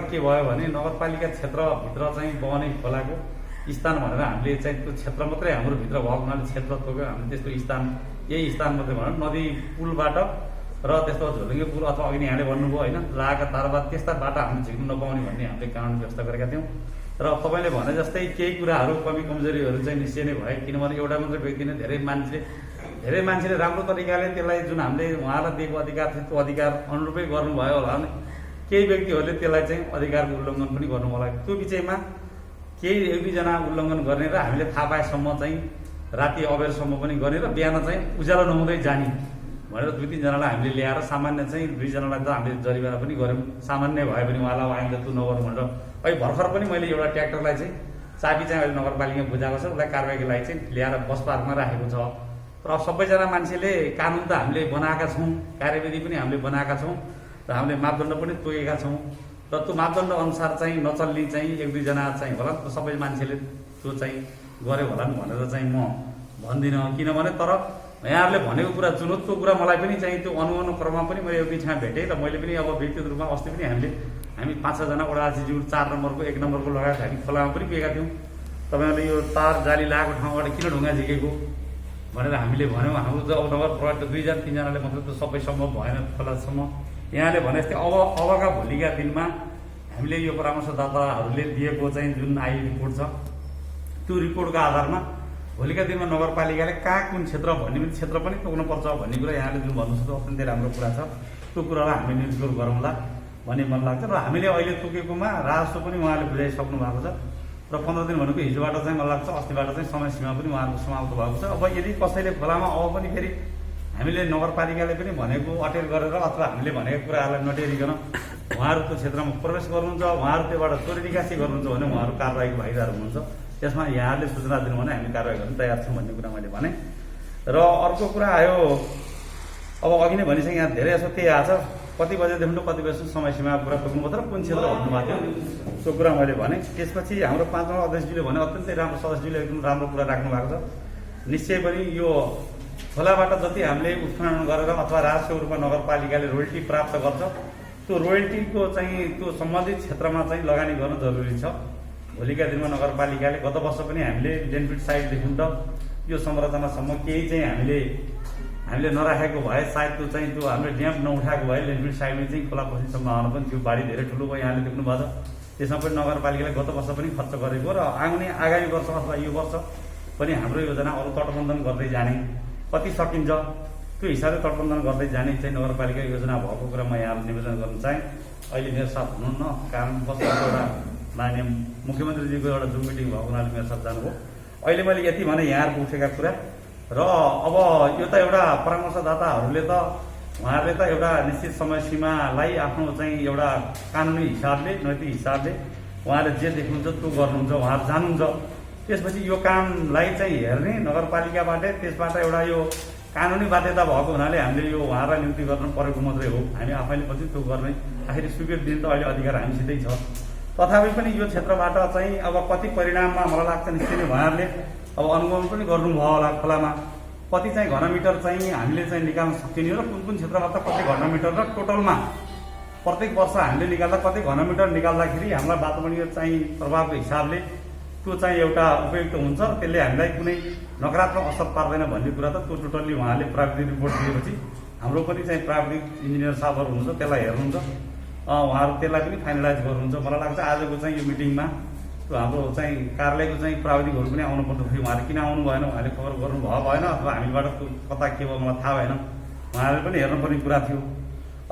के भयो भने नगरपालिका क्षेत्रभित्र चाहिँ बने खोलाको स्थान भनेर हामीले चाहिँ त्यो क्षेत्र मात्रै हाम्रो भित्र भएको हुनाले क्षेत्र तोक्यो हामीले त्यस्तो स्थान यही स्थान मात्रै भनौँ नदी पुलबाट र त्यस्तो झोलुङ्गे पुल अथवा अघि यहाँले भन्नुभयो होइन लागा तारबाट त्यस्ता बाटा हामीले झिक्नु नपाउने भन्ने हामीले कानुन व्यवस्था गरेका थियौँ र तपाईँले भने जस्तै केही कुराहरू कमी कमजोरीहरू चाहिँ निश्चय नै भए किनभने एउटा मात्रै व्यक्ति नै धेरै मान्छेले राम्रो तरिकाले त्यसलाई जुन हामीले उहाँलाई दिएको अधिकार थियो त्यो अधिकार अनुरूपै गर्नुभयो होला भने केही व्यक्तिहरूले त्यसलाई चाहिँ अधिकारको उल्लङ्घन पनि गर्नु होला त्यो विषयमा केही एक दुईजना उल्लङ्घन गर्ने र हामीले थाहा पाएसम्म चाहिँ राति अबेरसम्म पनि गर्ने र बिहान चाहिँ उज्यालो नहुँदै जाने भनेर 2-3जनालाई हामीले ल्याएर सामान्य चाहिँ 2जनालाई त हामीले जरिवाना पनि गऱ्यौँ सामान्य भयो भने उहाँलाई आइन्दा तु नगरौँ भनेर अहिले भर्खर पनि मैले एउटा ट्र्याक्टरलाई चाहिँ चाबी चाहिँ अहिले नगरपालिकामा बुझाएको छ उसलाई कारबाहीको लागि चाहिँ ल्याएर बस पार्कमा राखेको छ र सबैजना मान्छेले कानुन त हामीले बनाएका छौँ कार्यविधि पनि हामीले बनाएका छौँ र हामीले मापदण्ड पनि तोकेका छौँ र त्यो मापदण्ड अनुसार चाहिँ नचल्ने चाहिँ 1-2जना चाहिँ होला सबै मान्छेले त्यो चाहिँ गऱ्यो होला भनेर चाहिँ म भन्दिनँ किनभने तर यहाँहरूले भनेको कुरा जुन हो त्यो कुरा मलाई पनि चाहिँ त्यो अनुगमन क्रममा पनि मैले एउटा ठाउँ भेटेँ र मैले पनि अब व्यक्तिगत रूपमा अस्ति पनि हामी 5-6जना ओडाजीज्यू 4 नम्बरको 1 नम्बरको लगायत हामी खोलामा पनि गएका थियौँ तपाईँहरूले यो तार जाली लगाएको ठाउँबाट किन ढुङ्गा झिकेको भनेर हामीले भन्यौँ हाम्रो त अब नगर प्रहरी 2-3जनाले मात्रै त सबै सम्भव भएन खोलासम्म यहाँले भने जस्तै अबका भोलिका दिनमा हामीले यो परामर्शदाताहरूले दिएको चाहिँ जुन रिपोर्ट छ त्यो रिपोर्टको आधारमा भोलिका दिनमा नगरपालिकाले कहाँ कुन क्षेत्र भन्ने पनि क्षेत्र पनि तोक्नुपर्छ भन्ने कुरा यहाँले जुन भन्नुहुन्छ त्यो अत्यन्तै राम्रो कुरा छ त्यो कुरालाई हामी निर्देश गरौँला भन्ने मन लाग्छ र हामीले अहिले तोकेकोमा राजस्व पनि उहाँले बुझाइसक्नु भएको छ र 15 दिन भनेको हिजोबाट चाहिँ मलाई लाग्छ अस्तिबाट चाहिँ समय सीमा पनि उहाँहरूको समाप्त भएको छ अब यदि कसैले खोलामा अब पनि फेरि हामीले नगरपालिकाले पनि भनेको अटेर गरेर अथवा हामीले भनेको कुराहरूलाई नटेरिकन उहाँहरू त्यो क्षेत्रमा प्रवेश गर्नुहुन्छ उहाँहरू त्योबाट चोरी निकासी गर्नुहुन्छ भने उहाँहरू कारबाहीको भागीदार हुनुहुन्छ त्यसमा यहाँहरूले सूचना दिनु भने हामी कारबाही गर्न तयार छौँ भन्ने कुरा मैले भने र अर्को कुरा आयो अब अघि नै भनिसकेँ यहाँ धेरै जस्तो त्यही आएको छ कति बजेदेखि कति बजेसम्म समय सीमा कुरा तोक्नुपर्छ र कुन क्षेत्र भन्नुभएको थियो त्यो कुरा मैले भने त्यसपछि हाम्रो 5 नम्बर अध्यक्षज्यूले भने अत्यन्तै राम्रो सदस्यज्यूले एकदम राम्रो कुरा राख्नु भएको छ निश्चय पनि यो खोलाबाट जति हामीले उत्खनन गरेर अथवा राजस्व रूपमा नगरपालिकाले रोयल्टी प्राप्त गर्छ त्यो रोयल्टीको चाहिँ त्यो सम्बन्धित क्षेत्रमा चाहिँ लगानी गर्न जरुरी छ भोलिका दिनमा नगरपालिकाले गत वर्ष पनि हामीले बेनिफिट साइडदेखि त यो संरचनासम्म केही चाहिँ हामीले नराखेको भए सायद त्यो चाहिँ त्यो हामीले ड्याम्प नउठाएको भए बेनिफिट साइडमा चाहिँ खोला पस्ने सम्भावना पनि थियो बाढी धेरै ठुलो भयो यहाँले देख्नु भएको छ त्यसमा पनि नगरपालिकाले गत वर्ष पनि खर्च गरेको र आगामी वर्ष अथवा यो वर्ष पनि हाम्रो योजना अरू तटबन्धन गर्दै जाने कति सकिन्छ त्यो हिसाबले तटबन्धन गर्दै जाने चाहिँ नगरपालिका योजना भएको कुरा म यहाँ निवेदन गर्न चाहेँ अहिले मेरो साथ हुनुहुन्न कारण एउटा माननीय मुख्यमन्त्रीजीको एउटा जुम मिटिङ भएको हुनाले मेरो साथ जानुभयो अहिले मैले यति भने यहाँहरूको उठेका कुरा र अब यो त एउटा परामर्शदाताहरूले त उहाँहरूले त एउटा निश्चित समय सीमालाई आफ्नो चाहिँ एउटा कानुनी हिसाबले नैतिक हिसाबले उहाँले जे देख्नुहुन्छ त्यो गर्नुहुन्छ उहाँहरू जानुहुन्छ त्यसपछि यो कामलाई चाहिँ हेर्ने नगरपालिकाबाटै त्यसबाट एउटा यो कानुनी बाध्यता भएको हुनाले हामीले यो उहाँलाई नियुक्ति गर्न परेको मात्रै हो हामी आफैले पनि त्यो गर्ने आखिर स्वीकृति दिने त अहिले अधिकार हामीसितै छ तथापि पनि यो क्षेत्रबाट चाहिँ अब कति परिणाममा मलाई लाग्छ निश्चय नै उहाँहरूले अब अनुगमन पनि गर्नुभयो होला खोलामा कति चाहिँ घनमिटर चाहिँ हामीले चाहिँ निकाल्न सकिने र कुन क्षेत्रमा त कति घनमिटर र टोटलमा प्रत्येक वर्ष हामीले निकाल्दा कति घनमिटर निकाल्दाखेरि हामीलाई वातावरणीय चाहिँ प्रभावको हिसाबले त्यो चाहिँ एउटा उपयुक्त हुन्छ त्यसले हामीलाई कुनै नकारात्मक असर पार्दैन भन्ने कुरा त त्यो टोटल्ली उहाँले प्राविधिक रिपोर्ट दिएपछि हाम्रो पनि चाहिँ प्राविधिक इन्जिनियर साहबहरू हुनुहुन्छ त्यसलाई हेर्नुहुन्छ उहाँहरू त्यसलाई पनि फाइनलाइज गर्नुहुन्छ मलाई लाग्छ आजको चाहिँ यो मिटिङमा त्यो हाम्रो चाहिँ कार्यालयको चाहिँ प्राविधिकहरू पनि आउनुपर्ने थियो उहाँले किन आउनु भएन उहाँले खबर गर्नुभयो भएन अथवा हामीबाट कता के भयो मलाई थाहा भएन उहाँले पनि हेर्नुपर्ने कुरा थियो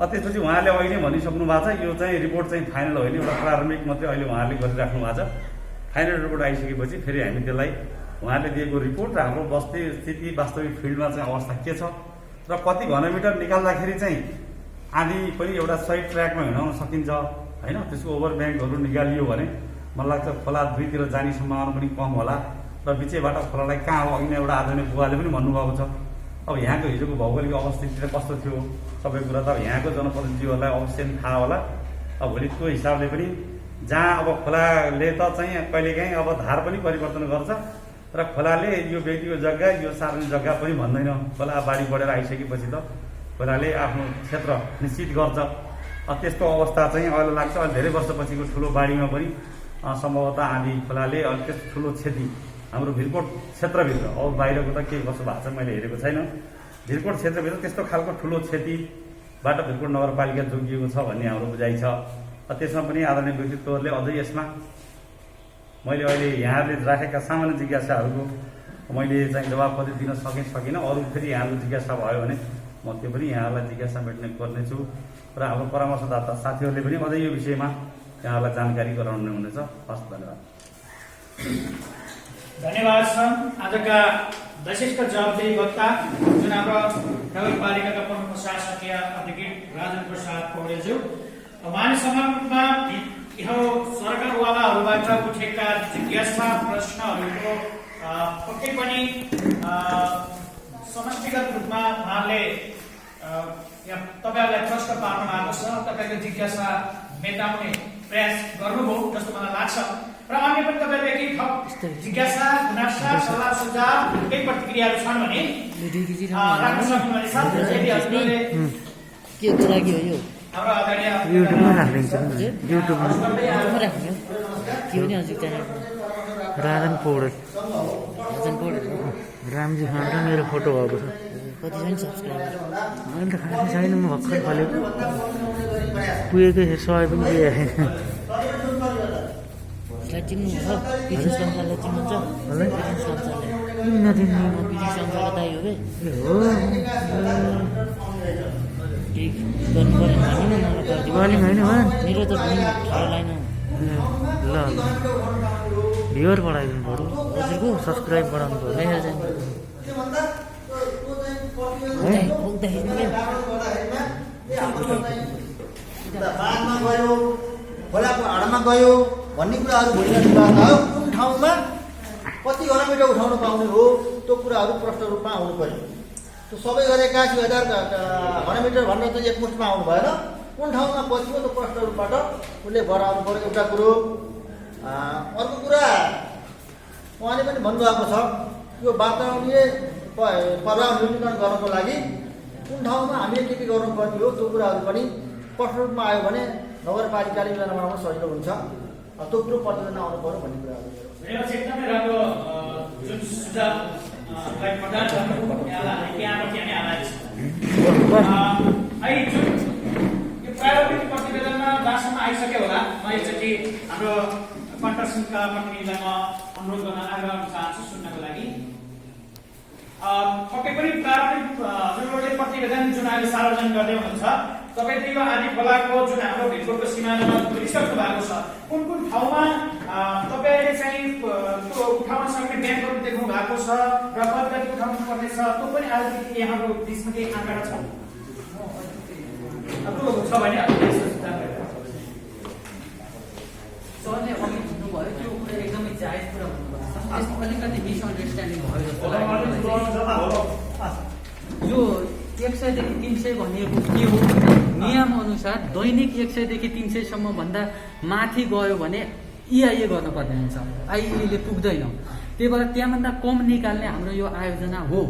त्यसपछि उहाँले अहिले नै भनिसक्नु भएको छ यो चाहिँ रिपोर्ट चाहिँ फाइनल होइन एउटा प्रारम्भिक मात्रै अहिले उहाँले गरिराख्नु भएको छ फाइनल रिपोर्ट आइसकेपछि फेरि हामी त्यसलाई उहाँले दिएको रिपोर्ट र हाम्रो बस्ती स्थिति वास्तविक फिल्डमा चाहिँ अवस्था के छ र कति घनमिटर निकाल्दाखेरि चाहिँ आधी पनि एउटा सही ट्र्याकमा हिँडाउन सकिन्छ होइन त्यसको ओभर ब्याङ्कहरू निकालियो भने मलाई लाग्छ खोला दुईतिर जाने सम्भावना पनि कम होला र बिचैबाट खोलालाई कहाँ हो अघि नै एउटा आदरणीय बुवाले पनि भन्नुभएको छ अब यहाँको हिजोको भौगोलिक अवस्थिति चाहिँ कस्तो थियो सबै कुरा त अब यहाँको जनप्रतिनिधिहरूलाई अवश्य थाहा होला अब भोलि त्यो हिसाबले पनि जहाँ अब खोलाले त चाहिँ कहिलेकाहीँ अब धार पनि परिवर्तन गर्छ र खोलाले यो व्यक्तिको जग्गा यो सार्वजनिक जग्गा पनि भन्दैन खोला बाढी बढेर आइसकेपछि त खोलाले आफ्नो क्षेत्र निश्चित गर्छ त्यस्तो अवस्था चाहिँ अहिले लाग्छ। अहिले धेरै वर्षपछिको ठुलो बाढीमा पनि सम्भवतः आँधी खोलाले अलिक त्यस्तो ठुलो क्षति हाम्रो भिरकोट क्षेत्रभित्र, अरू बाहिरको त के कसो भएको छ मैले हेरेको छैन, भिरकोट क्षेत्रभित्र त्यस्तो खालको ठुलो क्षतिबाट भिरकोट नगरपालिका जोगिएको छ भन्ने हाम्रो बुझाइ छ। त्यसमा पनि आदरणीय व्यक्तित्वहरूले अझै यसमा मैले अहिले यहाँहरूले राखेका सामान्य जिज्ञासाहरूको मैले चाहिँ जवाब कति दिन सकिनँ। अरू फेरि यहाँहरूको जिज्ञासा भयो भने म त्यो पनि यहाँहरूलाई जिज्ञासा मेट्ने गर्नेछु र हाम्रो परामर्शदाता साथीहरूले पनि अझै यो विषयमा यहाँहरूलाई जानकारी गराउनु हुनेछ। हस्, धन्यवाद। धन्यवाद सर। आजका विशिष्ट जवाबदेही वक्ता जुन हाम्रो नगरपालिकाका प्रमुख प्रशासकीय अधिकृत राजन प्रसाद पौडेलज्यू, उहाँले समग्रमा यो सरकारवालाहरूबाट उठेका जिज्ञासा प्रश्नहरूको पक्कै पनि समष्टिगत रूपमा उहाँले तपाईँहरूलाई प्रश्न पार्नु भएको छ, तपाईँको जिज्ञासा मेटाउने प्रयास गर्नुभयो जस्तो मलाई लाग्छ। र अन्य पनि तपाईँले केही थप जिज्ञासा, गुनासा, सल्लाह सुझाव, केही प्रतिक्रियाहरू छन् भने राख्न सक्नुहुनेछ। यदि हजुरले के लागि हो यो हाम्रो आदरणीय युट्युबमा राखिदिन्छ युट्युबमा राख्दियो के पनि हजुर त्यहाँ राजन पौडेल रामजी खान र मेरो फोटो भएको छ। कति छ नि सब्सक्राइबर? अहिले त खासै छैन, म भर्खर खोलेको पुगेकै 100 पनि पुगेको छैन। चिन्नु छ पिजी संसारलाई चिन्नुहुन्छ? पिजी संसारलाई नचिन्नु? म पिजी संसारको दाइ हो के हो गर्नु पर्ने भएन मलाई होइन मेरो त ठाउँ लाइन ल भ्युवर बढाइदिनु पऱ्यो हजुरको, सब्सक्राइब बढाउनु पऱ्यो। बाँधमा गयो, खोलाको हाडमा गयो भन्ने कुराहरू भइरहनु भएको हो। कुन ठाउँमा कति घनमिटर उठाउन पाउने हो त्यो कुराहरू प्रष्ट रूपमा आउनु पर्यो। त्यो सबै गरे 81,000 घनमिटर भनेर त एकमुष्टमा आउनु भएन। कुन ठाउँमा पछि हो त्यो प्रष्ट रूपबाट उसले गराउनु पर्यो एउटा कुरो। अर्को कुरा उहाँले पनि भन्नुभएको छ यो वातावरणीय प्रभाव न्यूनीकरण गर्नको लागि कुन ठाउँमा हामीले के गर्नुपर्ने हो त्यो कुराहरू पनि स्पष्ट रूपमा आयो भने नगरपालिकाले योजना बनाउन सजिलो हुन्छ। त्यो कुरो प्रतिवेदन आउनु पर्यो भन्ने कुराहरू एकदमै राम्रो जुन सुझावलाई प्रदान गर्नुभयो यहाँलाई हामी आभारी छौँ। जुन यो प्रारम्भिक प्रतिवेदनमा जहाँसम्म आइसक्यो होला, म एकचोटि हाम्रो कन्ट्रक्सनका प्रतिनिधिलाई म अनुरोध गर्न आग्रह गर्न चाहन्छु सुन्नको लागि। पक्कै पनि प्रारम्भिक हजुरहरूले प्रतिवेदन जुन अहिले सार्वजनिक गर्दै हुनुहुन्छ, तपाईँले यो आदि खोलाको जुन हाम्रो भिरकोटको सिमानामा गरिसक्नु भएको छ, कुन कुन ठाउँमा तपाईँले चाहिँ त्यो उठाउन सक्ने ब्याङ्कहरू देख्नु भएको छ र कति कति उठाउनु पर्नेछ त्यो पनि अलिकति यहाँको बिचमा केही आँकडा छ भने सरले अघि भन्नुभयो त्यो कुरा एकदमै जायज कुरा भन्नुभएको छ। अलिकति मिसअन्डरस्ट्यान्डिङ भयो जस्तो लाग्यो। यो 100 देखि 300 भनिएको के हो? नियम अनुसार दैनिक 100 देखि 300 सम्म भन्दा माथि गयो भने इआइए गर्नुपर्ने हुन्छ, आइएले पुग्दैन। त्यही भएर त्यहाँभन्दा कम निकाल्ने हाम्रो यो आयोजना हो।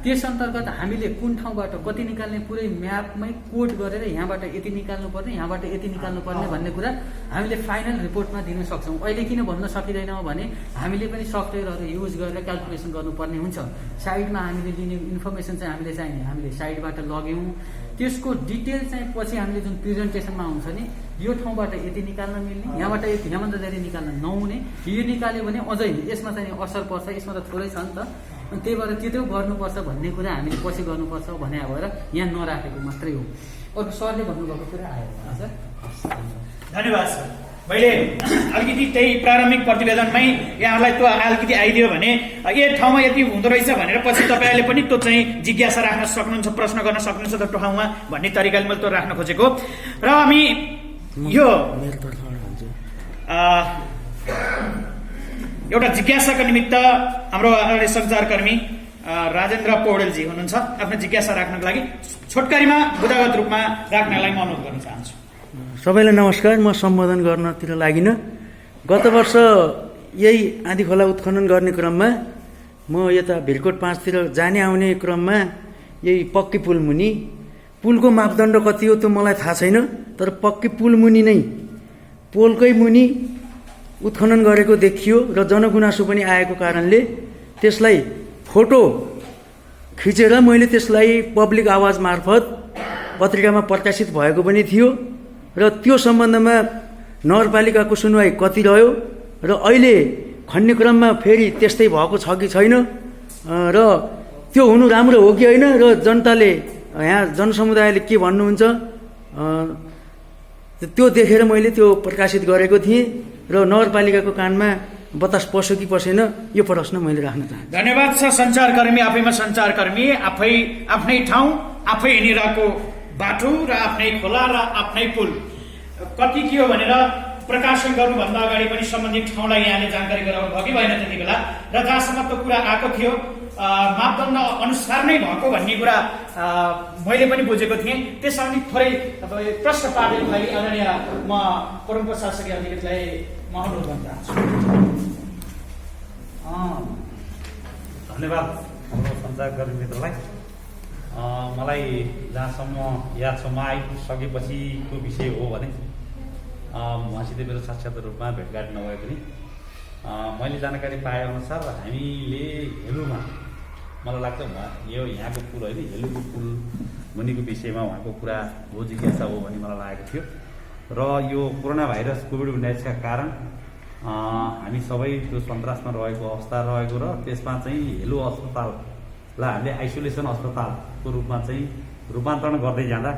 त्यस अन्तर्गत हामीले कुन ठाउँबाट कति निकाल्ने पुरै म्यापमै कोड गरेर यहाँबाट यति निकाल्नु पर्ने, यहाँबाट यति निकाल्नु पर्ने भन्ने कुरा हामीले फाइनल रिपोर्टमा दिन सक्छौँ। अहिले किन भन्न सकिँदैनौँ भने हामीले पनि सफ्टवेयरहरू युज गरेर क्यालकुलेसन गर्नुपर्ने हुन्छ। साइडमा हामीले लिने इन्फर्मेसन चाहिँ हामीले साइडबाट लग्यौँ। त्यसको डिटेल चाहिँ पछि हामीले जुन प्रेजेन्टेसनमा आउँछ नि, यो ठाउँबाट यति निकाल्न मिल्ने, यहाँबाट यति, यहाँभन्दा धेरै निकाल्न नहुने, यो निकाल्यो भने अझै यसमा चाहिँ असर पर्छ, यसमा त थोरै छ नि त। त्यही भएर त्यो गर्नुपर्छ भन्ने कुरा हामीले पछि गर्नुपर्छ भने भएर यहाँ नराखेको मात्रै हो। अर्को सरले भन्नुभएको कुरा आयो सर। धन्यवाद सर। मैले अलिकति त्यही प्रारम्भिक प्रतिवेदनमै यहाँलाई त्यो अलिकति आइदियो भने यो ठाउँमा यति हुँदो रहेछ भनेर पछि तपाईँहरूले पनि त्यो चाहिँ जिज्ञासा राख्न सक्नुहुन्छ, प्रश्न गर्न सक्नुहुन्छ त्यो ठाउँमा भन्ने तरिकाले मैले त्यो राख्न खोजेको। र हामी यो एउटा जिज्ञासाको निमित्त हाम्रो सञ्चारकर्मी राजेन्द्र पौडेलजी हुनुहुन्छ। आफ्नो जिज्ञासा राख्नको लागि छोटकरीमा बुदागत रूपमा राख्नलाई म अनुरोध गर्न चाहन्छु। सबैलाई नमस्कार। म सम्बोधन गर्नतिर लागिनँ। गत वर्ष यही आँधी खोला उत्खनन गर्ने क्रममा म यता भिरकोट 5 तिर जाने आउने क्रममा यही पक्की पुल मुनि पुलको मापदण्ड कति हो त्यो मलाई थाहा छैन, तर पक्कै पुल मुनि नै पोलकै मुनि उत्खनन गरेको देखियो र जनगुनासो पनि आएको कारणले त्यसलाई फोटो खिचेर मैले त्यसलाई पब्लिक आवाज मार्फत पत्रिकामा प्रकाशित भएको पनि थियो र त्यो सम्बन्धमा नगरपालिकाको सुनवाई कति रह्यो र अहिले खन्ने क्रममा फेरि त्यस्तै भएको छ कि छैन र त्यो हुनु राम्रो हो कि होइन र जनताले यहाँ जनसमुदायले के भन्नुहुन्छ त्यो देखेर मैले त्यो प्रकाशित गरेको थिएँ र नगरपालिकाको कानमा बतास पस्यो कि पसेन यो प्रश्न मैले राख्न चाहन्छु। धन्यवाद छ सञ्चारकर्मी। आफैमा सञ्चारकर्मी, आफ्नै ठाउँ, आफै हिँडिरहेको बाटो र आफ्नै खोला र आफ्नै पुल कति के हो भनेर प्रकाशन गर्नुभन्दा अगाडि पनि सम्बन्धित ठाउँलाई यहाँले जानकारी गराउनु भयो कि भएन त्यति बेला, र जहाँसम्म त्यो कुरा आएको थियो मापदण्ड अनुसार नै भएको भन्ने कुरा मैले पनि बुझेको थिएँ। त्यसमा थोरै प्रश्न पार्नको लागि आदरणीय म प्रमुख प्रशासकीय अधिकारीलाई म अनुरोध गर्न चाहन्छु। धन्यवाद हाम्रो सञ्चारकर्मी मित्रलाई। मलाई जहाँसम्म याद छ, म आइसकेपछिको विषय हो भने उहाँसित मेरो साक्षात् रूपमा भेटघाट नभए पनि मैले जानकारी पाएअनुसार हामीले हेलुमा, मलाई लाग्छ यो यहाँको पुल होइन, हेलुको पुल मुनिको विषयमा उहाँको कुरा हो, जिज्ञासा हो भन्ने मलाई लागेको थियो। र यो कोरोना भाइरस कोभिड-19का कारण हामी सबै त्यो सन्तासमा रहेको अवस्था रहेको र त्यसमा चाहिँ हेलो अस्पताललाई हामीले आइसोलेसन अस्पतालको रूपमा चाहिँ रूपान्तरण गर्दै जाँदा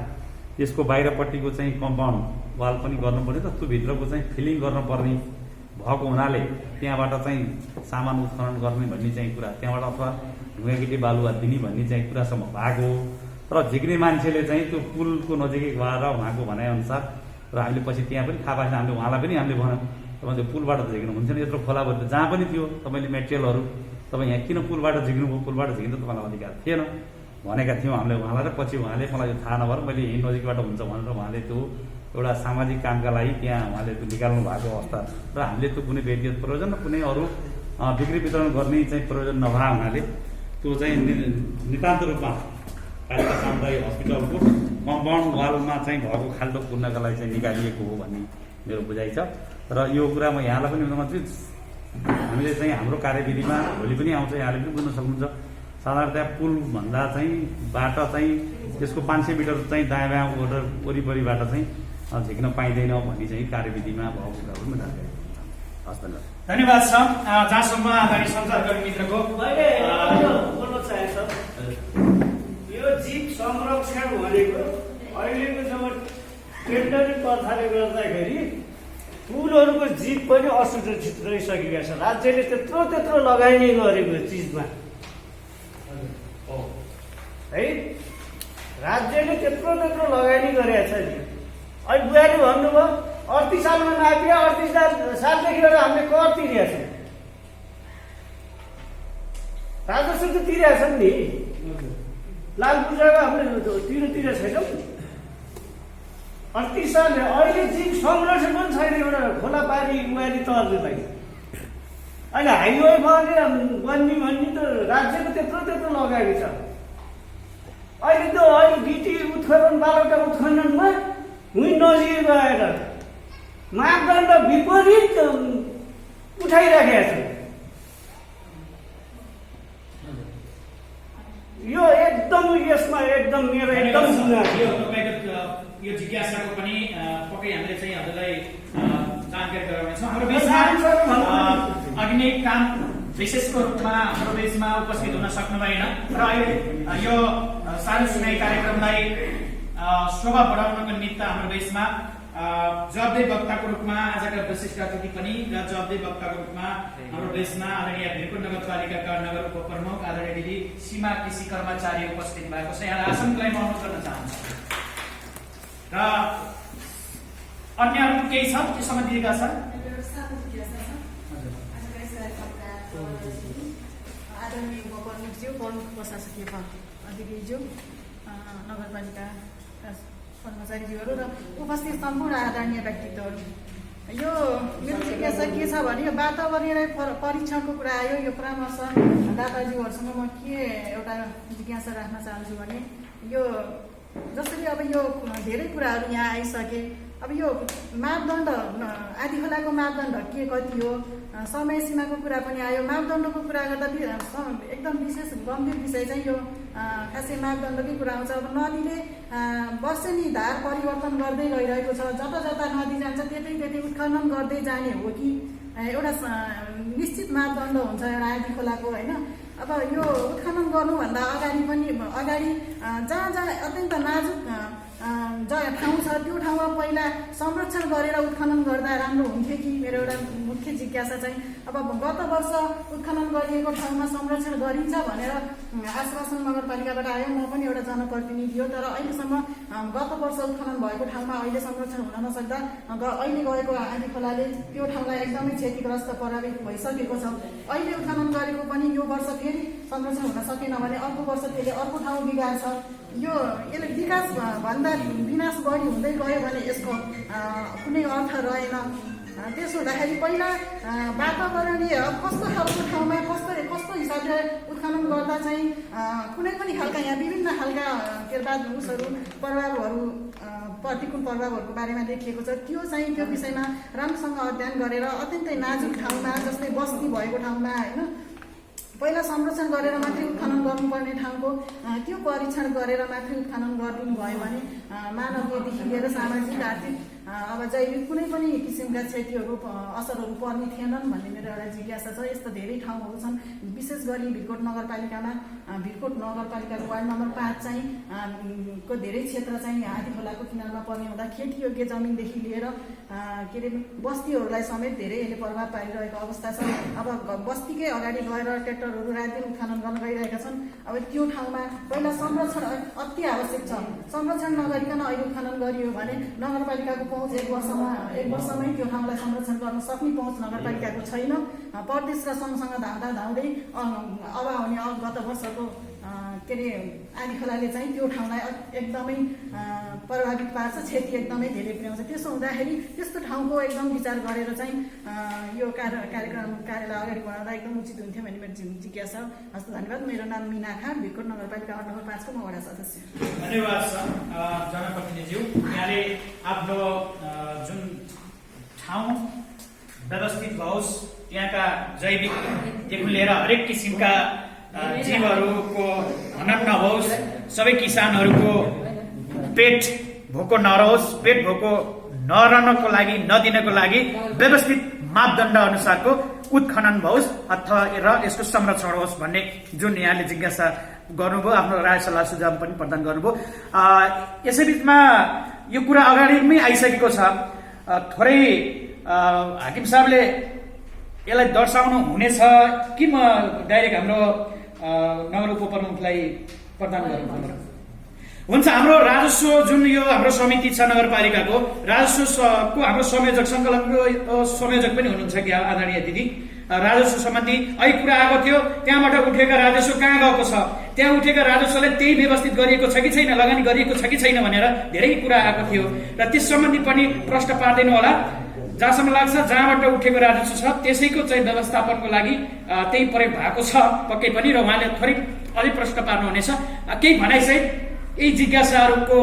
त्यसको बाहिरपट्टिको चाहिँ कम्पाउन्ड वाल पनि गर्नुपर्ने र त्यो भित्रको चाहिँ फिलिङ गर्नुपर्ने भएको हुनाले त्यहाँबाट चाहिँ सामान उत्खनन गर्ने भन्ने चाहिँ कुरा, त्यहाँबाट अथवा ढुङ्गागिटी बालुवा दिने भन्ने चाहिँ कुरासम्म भएको र झिक्ने मान्छेले चाहिँ त्यो पुलको नजिकै गएर उहाँको भनाइअनुसार र हामीले पछि त्यहाँ पनि थाहा पाएन, हामीले उहाँलाई पनि हामीले भन्यौँ तपाईँ त्यो पुलबाट झिक्नु हुन्छ नि, यत्रो खोलाभरि जहाँ पनि थियो तपाईँले मेटेरियलहरू तपाईँ यहाँ किन पुलबाट झिक्नुभयो, पुलबाट झिक्नु तपाईँलाई अधिकार थिएन भनेका थियौँ हामीले उहाँलाई। र पछि उहाँले मलाई यो थाहा नभएर मैले यहीँ नजिकबाट हुन्छ भनेर उहाँले त्यो एउटा सामाजिक कामका लागि त्यहाँ उहाँले त्यो निकाल्नु भएको अवस्था र हामीले त्यो कुनै व्यक्तिगत प्रयोजन र कुनै अरू बिक्री वितरण गर्ने चाहिँ प्रयोजन नभए हुनाले त्यो चाहिँ नितान्त रूपमा पालिका सामुदायिक हस्पिटलको कम्पाउन्ड वालमा चाहिँ भएको खाल्डो पुर्नका लागि चाहिँ निकालिएको हो भन्ने मेरो बुझाइ छ। र यो कुरा म यहाँलाई पनि भन्न चाहन्छु, हामीले चाहिँ हाम्रो कार्यविधिमा भोलि पनि आउँछ, यहाँले पनि बुझ्न सक्नुहुन्छ, साधारणतया पुल भन्दा चाहिँ बाटो चाहिँ त्यसको 500 मिटर चाहिँ दायाँ बायाँ वरिपरिबाट चाहिँ झिक्न पाइँदैन भन्ने चाहिँ कार्यविधिमा भएको कुराहरू पनि जानकारी हस्। धन्यवाद छ। जहाँसम्म आदरणीय सञ्चारकर्मी मित्रको बोल्न चाहेछ, यो जीव संरक्षण भनेको अहिलेको जब टेन्डरिङ प्रथाले गर्दाखेरि पुलहरूको जीव पनि असुरक्षित रहिसकेका छ। राज्यले त्यत्रो लगानी गरेको चिजमा है, राज्यले त्यत्रो लगानी गरेको छ नि। अहिले बुहारी भन्नुभयो 38 सालमा नापिया, 38 सालदेखि लिएर हामीले कर तिरेका छौँ, राजस्व त तिरेका छन् नि, लाल पूजाको हामीले तिरेका छैनौँ। 38 साल अहिले जीव संरक्षण पनि छैन एउटा खोला पारी बुहारी तर्नुलाई। अहिले हाइवे बन्ने भन्ने त राज्यको त्यत्रो लगाएको छ। अहिले गिटी उत्खनन बालुवा उत्खननमा हुँ नजिक गएर मापदण्ड विपरीत उठाइराखेका छन्। यो एकदम यसमा एकदम मेरो एकदम यो जिज्ञासाको पनि पक्कै हामीले चाहिँ हजुरलाई जानकारी गराउनेछौँ। हाम्रो बिचमा अघि नै काम विशेषको रूपमा हाम्रो बिचमा उपस्थित हुन सक्नु भएन र अहिले यो सानो सुनाइ कार्यक्रमलाई शोभा बढाउनको निमित्त हाम्रो बिचमा जवाबदेही वक्ताको रूपमा आजका विशिष्ट अतिथि पनि र जवाबदेही वक्ताको रूपमा हाम्रो बिचमा आदरणीय भिरकोट नगरपालिकाका नगर उपप्रमुख आदरणीय दिदी सीमा कृषि कर्मचारी उपस्थित भएको छ। यहाँलाई आसनलाई म अनुरोध गर्न चाहन्छु र अन्यहरू केही छ त्यसमा दिएका छन्। आदरणीय उपप्रमुखज्यू, प्रमुख प्रशासकीय अधिकारीज्यू, नगरपालिका कर्मचारीज्यूहरू र उपस्थित सम्पूर्ण आदरणीय व्यक्तित्वहरू, यो मेरो जिज्ञासा के छ भने यो वातावरणीय परीक्षणको कुरा आयो। यो परामर्श दाताज्यूहरूसँग म के एउटा जिज्ञासा राख्न चाहन्छु भने यो जसरी अब यो धेरै कुराहरू यहाँ आइसके। अब यो मापदण्ड आदि खोलाको मापदण्ड के कति हो, समय सीमाको कुरा पनि आयो। मापदण्डको कुरा गर्दा एकदम विशेष गम्भीर विषय चाहिँ यो खासै मापदण्डकै कुरा आउँछ। अब नदीले वर्षेनी धार परिवर्तन गर्दै गइरहेको छ, जता जता नदी जान्छ त्यतै उत्खनन गर्दै जाने हो कि एउटा निश्चित मापदण्ड हुन्छ एउटा आदि खोलाको, होइन। अब यो उत्खनन गर्नुभन्दा अगाडि जहाँ अत्यन्त नाजुक ठाउँ छ त्यो ठाउँमा पहिला संरक्षण गरेर उत्खनन गर्दा राम्रो हुन्थ्यो कि, मेरो एउटा मुख्य जिज्ञासा चाहिँ। अब गत वर्ष उत्खनन गरिएको ठाउँमा संरक्षण गरिन्छ भनेर आश्वासन नगरपालिकाबाट आयो। म पनि एउटा जनप्रतिनिधि हो, तर अहिलेसम्म गत वर्ष उत्खनन भएको ठाउँमा अहिले संरक्षण हुन नसक्दा अहिले गएको आदि खोलाले त्यो ठाउँलाई एकदमै क्षतिग्रस्त प्रभावित भइसकेको छ। अहिले उत्खनन गरेको पनि यो वर्ष फेरि संरक्षण हुन सकेन भने अर्को वर्ष त्यसले अर्को ठाउँ बिगार्छ। यसले विकास भन्दा विनाश बढी हुँदै गयो भने यसको कुनै अर्थ रहेन। त्यसो हुँदाखेरि पहिला वातावरणीय कस्तो खालको ठाउँमा कस्तो हिसाबले उत्खनन गर्दा चाहिँ कुनै पनि खालका यहाँ विभिन्न खालका प्रभावहरू प्रतिकूल प्रभावहरूको बारेमा देखिएको छ। त्यो चाहिँ त्यो विषयमा राम्रोसँग अध्ययन गरेर अत्यन्तै नाजुक ठाउँमा जस्तै बस्ती भएको ठाउँमा, होइन, पहिला संरक्षण गरेर मात्रै उत्खनन गर्नुपर्ने ठाउँको त्यो परीक्षण गरेर मात्रै उत्खनन गरिदिनु भयो भने मानवीयदेखि लिएर सामाजिक आर्थिक अब जैविक कुनै पनि किसिमका क्षतिहरू असरहरू पर्ने थिएनन् भन्ने मेरो एउटा जिज्ञासा छ। यस्तो धेरै ठाउँहरू छन्, विशेष गरी भिरकोट नगरपालिकामा भिरकोट नगरपालिकाको वार्ड नम्बर 5 चाहिँ को धेरै क्षेत्र चाहिँ आदि खोलाको किनारमा पर्ने हुँदा खेतीयोग्य जमिनदेखि लिएर के अरे बस्तीहरूलाई समेत धेरै यसले प्रभाव पारिरहेको अवस्था छ। अब बस्तीकै अगाडि गएर ट्र्याक्टरहरू रातदिन उत्खनन गर्न गइरहेका छन्। अब त्यो ठाउँमा पहिला संरक्षण अति आवश्यक छ। संरक्षण नगरिकन अहिले उत्खनन गरियो भने नगरपालिकाको पहुँच एक वर्षमै त्यो ठाउँलाई संरक्षण गर्न सक्ने पहुँच नगरपालिकाको छैन। प्रदेश र सँगसँग धाउँदै अब आउने गत वर्षको के अरे आदि खोलाले चाहिँ त्यो ठाउँलाई एकदमै प्रभावित पार्छ, क्षति एकदमै धेरै पुर्याउँछ। त्यसो हुँदाखेरि त्यस्तो ठाउँको एकदम विचार गरेर चाहिँ यो कार्यलाई अगाडि बढाउँदा एकदम उचित हुन्थ्यो भन्ने मेरो जिज्ञासा। हस्, धन्यवाद। मेरो नाम मिना खान, भिरकोट नगरपालिका वार्ड नम्बर 5 को म वडा सदस्य। धन्यवाद जनप्रतिनिधि। यहाँले आफ्नो जुन ठाउँ व्यवस्थित होस्, त्यहाँका जैविकदेखि लिएर हरेक किसिमका जीवहरूको हनन नहोस्, सबै किसानहरूको पेट भोको नरहोस्, पेट भोको नरहनको लागि नदिनको लागि व्यवस्थित मापदण्ड अनुसारको उत्खनन होस् अथवा र यसको संरक्षण होस् भन्ने जुन यहाँले जिज्ञासा गर्नुभयो, आफ्नो राय सल्लाह सुझाव पनि प्रदान गर्नुभयो। यसैबीचमा यो कुरा अगाडिमै आइसकेको छ। थोरै हाकिम साहबले यसलाई दर्शाउनु हुनेछ कि म डाइरेक्ट हाम्रो नगर उपप्रमुखलाई प्रदान गर्नु? हुन्छ। हाम्रो राजस्व जुन यो हाम्रो समिति छ नगरपालिकाको राजस्वको हाम्रो संयोजक सङ्कलनको संयोजक पनि हुनुहुन्छ कि आदरणीय दिदी, राजस्व सम्बन्धी अहिले कुरा आएको थियो। त्यहाँबाट उठेका राजस्व कहाँ गएको छ, त्यहाँ उठेका राजस्वलाई त्यही व्यवस्थित गरिएको छ कि छैन, लगानी गरिएको छ कि छैन भनेर धेरै कुरा आएको थियो र त्यस सम्बन्धी पनि प्रश्न पार्दैन होला। जहाँसम्म लाग्छ जहाँबाट उठेको राजस्व छ त्यसैको चाहिँ व्यवस्थापनको लागि त्यही प्रयोग भएको छ पक्कै पनि, र उहाँले थोरै अझै प्रश्न पार्नुहुनेछ। केही भनाइसहित यही जिज्ञासाहरूको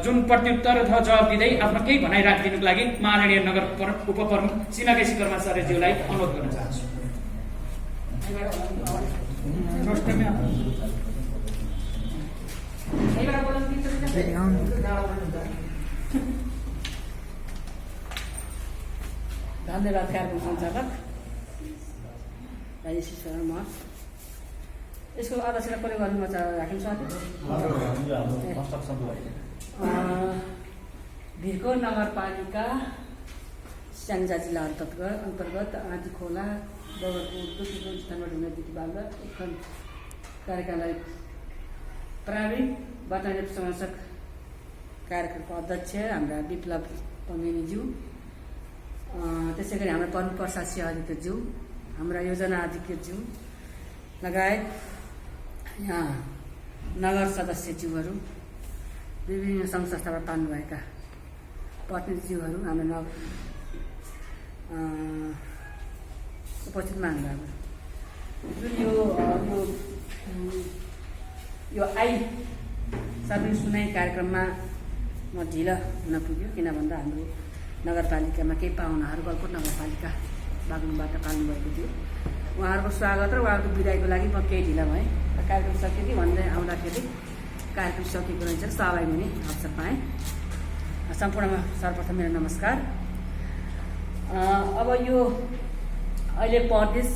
जुन प्रत्युत्तर अथवा जवाब दिँदै आफ्नो केही भनाइ राखिदिनुको लागि माननीय नगर उपप्रमुख सीमा केसी कर्माचार्यज्यूलाई अनुरोध गर्न चाहन्छु। धन्यवाद कार्यक्रम सञ्चालक राजेश शर्मा। यसको अध्यक्षता प्रयोग गर्नु हाकिम साहब। भिरकोट नगरपालिका स्याङ्जा जिल्ला अन्तर्गत आदि खोला बगरपुर स्थानमा ढुङ्गा दिदीबाबा उत्खनन कार्यक्रमलाई प्राविधिक बटालियन संरक्षक कार्यक्रमको अध्यक्ष हाम्रा विप्लव पङ्गेनीज्यू, त्यसै गरी हाम्रा तरुण प्रसाद सिंह अधिकृतज्यू, हाम्रा योजना अधिकृतज्यू लगायत यहाँ नगर सदस्यज्यूहरू, विभिन्न सङ्घ संस्थाबाट पाल्नुभएका प्रतिनिधिज्यूहरू, हाम्रा उपस्थित मान्नुभएको जुन यो सार्वजनिक सुनाइ कार्यक्रममा म ढिलो हुन पुग्यो, किन भन्दा हाम्रो नगरपालिकामा केही पाहुनाहरू गलकोट नगरपालिका बागलुङबाट पाल्नुभएको थियो। उहाँहरूको स्वागत र उहाँहरूको बिदाईको लागि म केही ढिला भएँ। कार्यक्रम सक्यो कि भन्दै आउँदाखेरि कार्यक्रम सकिएको रहेछ, सहभागी हुने अवसर पाएँ। सम्पूर्णमा सर्वप्रथम मेरो नमस्कार। अब यो अहिले प्रदेश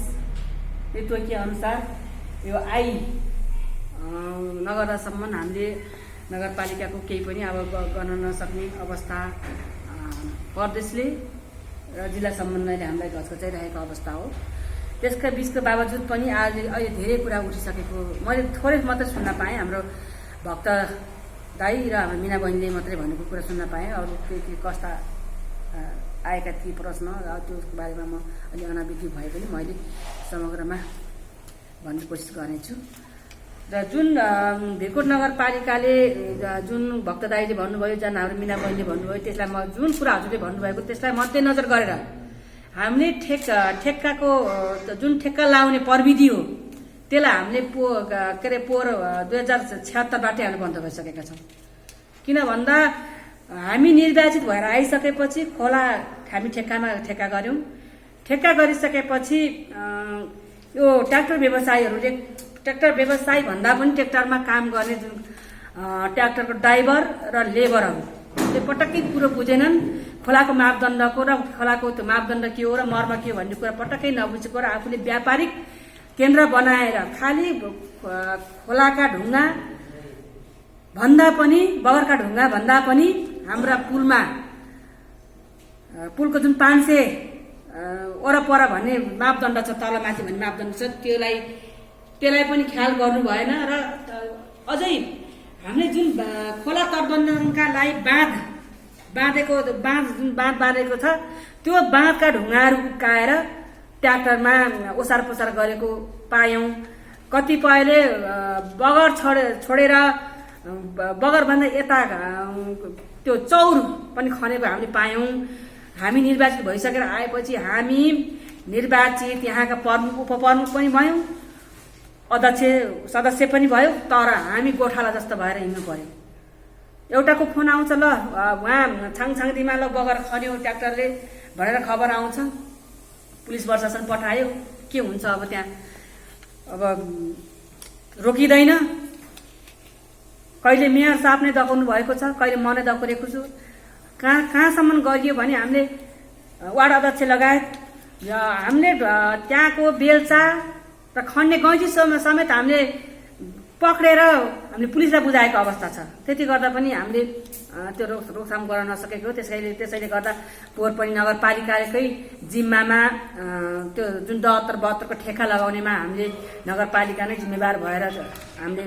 नेतृत्व अनुसार यो नगरसम्म हामीले नगरपालिकाको केही पनि अब गर्न नसक्ने अवस्था प्रदेशले र जिल्ला समन्वयले हामीलाई घचघचाइरहेको अवस्था हो। त्यसका बिचको बावजुद पनि अहिले धेरै कुरा उठिसकेको मैले थोरै मात्रै सुन्न पाएँ। हाम्रो भक्त दाई र हाम्रो मिना बहिनीले मात्रै भनेको कुरा सुन्न पाएँ। अरू के कस्ता आएका थिए प्रश्न र त्यो बारेमा म अलि अनावृत्ति भए पनि मैले समग्रमा भन्ने कोसिस गर्नेछु। र जुन भिरकोट नगरपालिकाले जुन भक्त दाईले भन्नुभयो, जुन हाम्रो मिना बहिनीले भन्नुभयो, त्यसलाई म जुन कुरा हजुरले भन्नुभएको त्यसलाई मध्यनजर गरेर हामीले ठेक्काको जुन ठेक्का लाउने प्रविधि हो त्यसलाई हामीले पोहोर 2076बाटै हामी बन्द गरिसकेका छौँ। किन भन्दा हामी निर्वाचित भएर आइसकेपछि खोला हामी ठेक्का गऱ्यौँ। ठेक्का गरिसकेपछि यो ट्र्याक्टर व्यवसायी भन्दा पनि ट्र्याक्टरमा काम गर्ने जुन ट्र्याक्टरको ड्राइभर र लेबरहरूले पटक्कै कुरो बुझेनन्। खोलाको मापदण्डको र खोलाको त्यो मापदण्ड के हो र मर्म के हो भन्ने कुरा पटक्कै नबुझेको र आफूले व्यापारिक केन्द्र बनाएर खालि खोलाका ढुङ्गा भन्दा पनि बगरका ढुङ्गा भन्दा पनि हाम्रा पुलको जुन 500 वरपर भन्ने मापदण्ड छ, तलमाथि भन्ने मापदण्ड छ, त्यसलाई पनि ख्याल गर्नु भएन। र अझै हामीले जुन खोला तटबन्धनका लागि जुन बाँध बाँधेको छ त्यो बाँधका ढुङ्गाहरू उकाएर ट्र्याक्टरमा ओसार पोसार गरेको पायौँ। कतिपयले बगर छोडेर बगरभन्दा यता त्यो चौर पनि खनेको हामीले पायौँ। हामी निर्वाचित भइसकेर आएपछि हामी निर्वाचित यहाँका प्रमुख उपप्रमुख पनि भयौँ, अध्यक्ष सदस्य पनि भयो, तर हामी गोठाला जस्तो भएर हिँड्नु पर्यो। एउटाको फोन आउँछ, ल उहाँ छाङछाङदीमा ल बगर खन्यो ट्र्याक्टरले भनेर खबर आउँछ, पुलिस प्रशासन पठायो, के हुन्छ अब त्यहाँ? अब रोकिँदैन। कहिले मेयर साहब नै दगाउनु भएको छ, कहिले म नै दगाएको छु। कहाँसम्म गरियो भने हामीले वार्ड अध्यक्ष लगायत हामीले त्यहाँको बेलचा र खन्ने गैँची समेत हामीले पक्रेर हामीले पुलिसलाई बुझाएको अवस्था छ। त्यति गर्दा पनि हामीले त्यो रोकथाम गर्न नसकेको। त्यसैले गर्दा पोहोर पनि नगरपालिकाकै जिम्मामा त्यो जुन 72 को ठेक्का लगाउनेमा हामीले नगरपालिका नै जिम्मेवार भएर हामीले